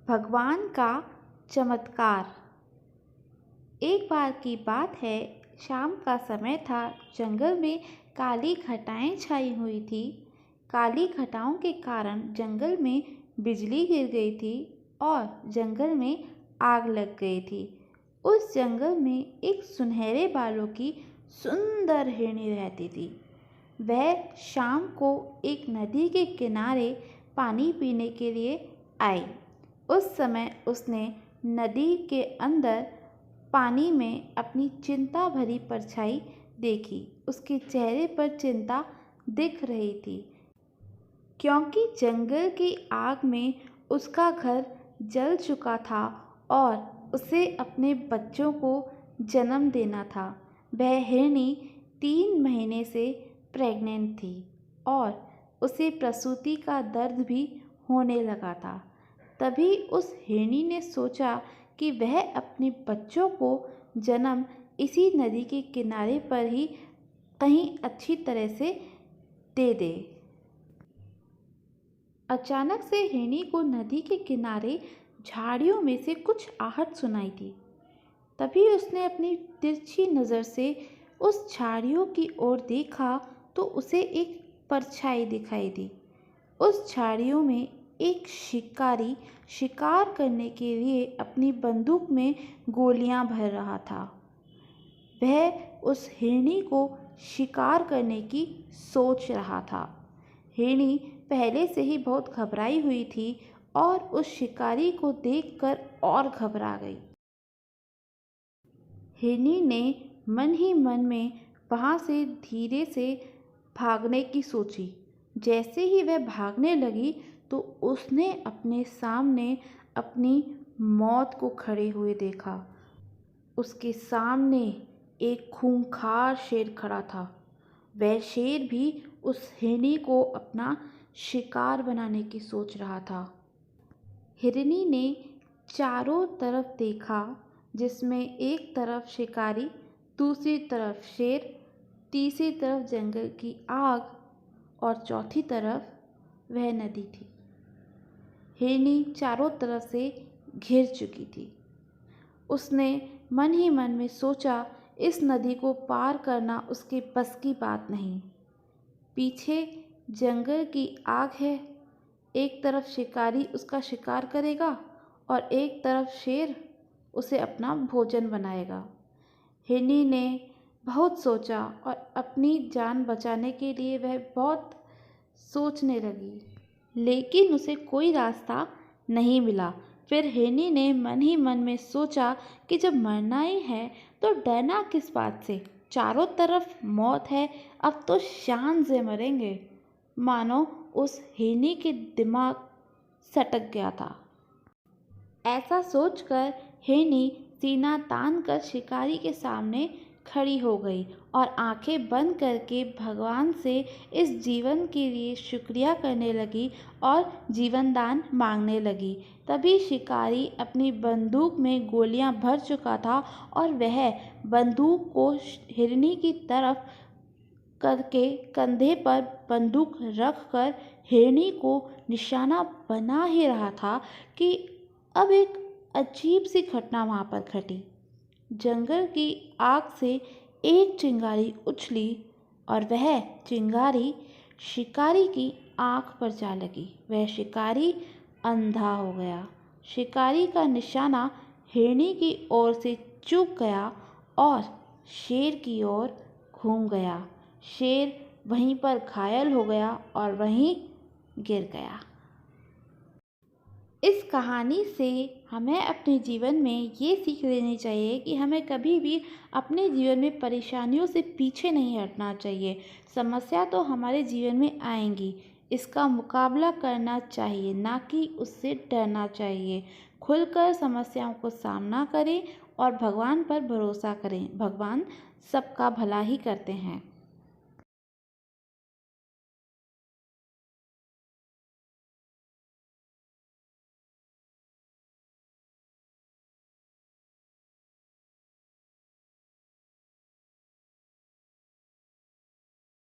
भगवान का चमत्कार। एक बार की बात है, शाम का समय था। जंगल में काली घटाएं छाई हुई थी। काली घटाओं के कारण जंगल में बिजली गिर गई थी और जंगल में आग लग गई थी। उस जंगल में एक सुनहरे बालों की सुंदर हिरनी रहती थी। वह शाम को एक नदी के किनारे पानी पीने के लिए आई। उस समय उसने नदी के अंदर पानी में अपनी चिंता भरी परछाई देखी। उसके चेहरे पर चिंता दिख रही थी, क्योंकि जंगल की आग में उसका घर जल चुका था और उसे अपने बच्चों को जन्म देना था। वह हिरनी 3 महीने से प्रेग्नेंट थी और उसे प्रसूति का दर्द भी होने लगा था। तभी उस हिरनी ने सोचा कि वह अपने बच्चों को जन्म इसी नदी के किनारे पर ही कहीं अच्छी तरह से दे दे। अचानक से हिरनी को नदी के किनारे झाड़ियों में से कुछ आहट सुनाई दी। तभी उसने अपनी तिरछी नज़र से उस झाड़ियों की ओर देखा तो उसे एक परछाई दिखाई दी। उस झाड़ियों में एक शिकारी शिकार करने के लिए अपनी बंदूक में गोलियां भर रहा था। वह उस हिरनी को शिकार करने की सोच रहा था। हिरनी पहले से ही बहुत घबराई हुई थी और उस शिकारी को देखकर और घबरा गई। हिरनी ने मन ही मन में वहाँ से धीरे से भागने की सोची। जैसे ही वह भागने लगी तो उसने अपने सामने अपनी मौत को खड़े हुए देखा। उसके सामने एक खूंखार शेर खड़ा था। वह शेर भी उस हिरनी को अपना शिकार बनाने की सोच रहा था। हिरनी ने चारों तरफ देखा, जिसमें एक तरफ शिकारी, दूसरी तरफ शेर, तीसरी तरफ जंगल की आग और चौथी तरफ वह नदी थी। हिरनी चारों तरफ से घिर चुकी थी। उसने मन ही मन में सोचा, इस नदी को पार करना उसके बस की बात नहीं। पीछे जंगल की आग है, एक तरफ शिकारी उसका शिकार करेगा और एक तरफ शेर उसे अपना भोजन बनाएगा। हिरनी ने बहुत सोचा और अपनी जान बचाने के लिए वह बहुत सोचने लगी, लेकिन उसे कोई रास्ता नहीं मिला। फिर हिरनी ने मन ही मन में सोचा कि जब मरना ही है तो डरना किस बात से, चारों तरफ मौत है, अब तो शान से मरेंगे। मानो उस हिरनी के दिमाग सटक गया था। ऐसा सोचकर हिरनी सीना तान कर शिकारी के सामने खड़ी हो गई और आंखें बंद करके भगवान से इस जीवन के लिए शुक्रिया करने लगी और जीवन दान मांगने लगी। तभी शिकारी अपनी बंदूक में गोलियां भर चुका था और वह बंदूक को हिरनी की तरफ करके कंधे पर बंदूक रखकर हिरनी को निशाना बना ही रहा था कि अब एक अजीब सी घटना वहाँ पर घटी। जंगल की आग से एक चिंगारी उछली और वह चिंगारी शिकारी की आँख पर जा लगी। वह शिकारी अंधा हो गया। शिकारी का निशाना हिरनी की ओर से चूक गया और शेर की ओर घूम गया। शेर वहीं पर घायल हो गया और वहीं गिर गया। इस कहानी से हमें अपने जीवन में ये सीख लेनी चाहिए कि हमें कभी भी अपने जीवन में परेशानियों से पीछे नहीं हटना चाहिए। समस्या तो हमारे जीवन में आएंगी, इसका मुकाबला करना चाहिए, ना कि उससे डरना चाहिए। खुलकर समस्याओं को सामना करें और भगवान पर भरोसा करें। भगवान सबका भला ही करते हैं।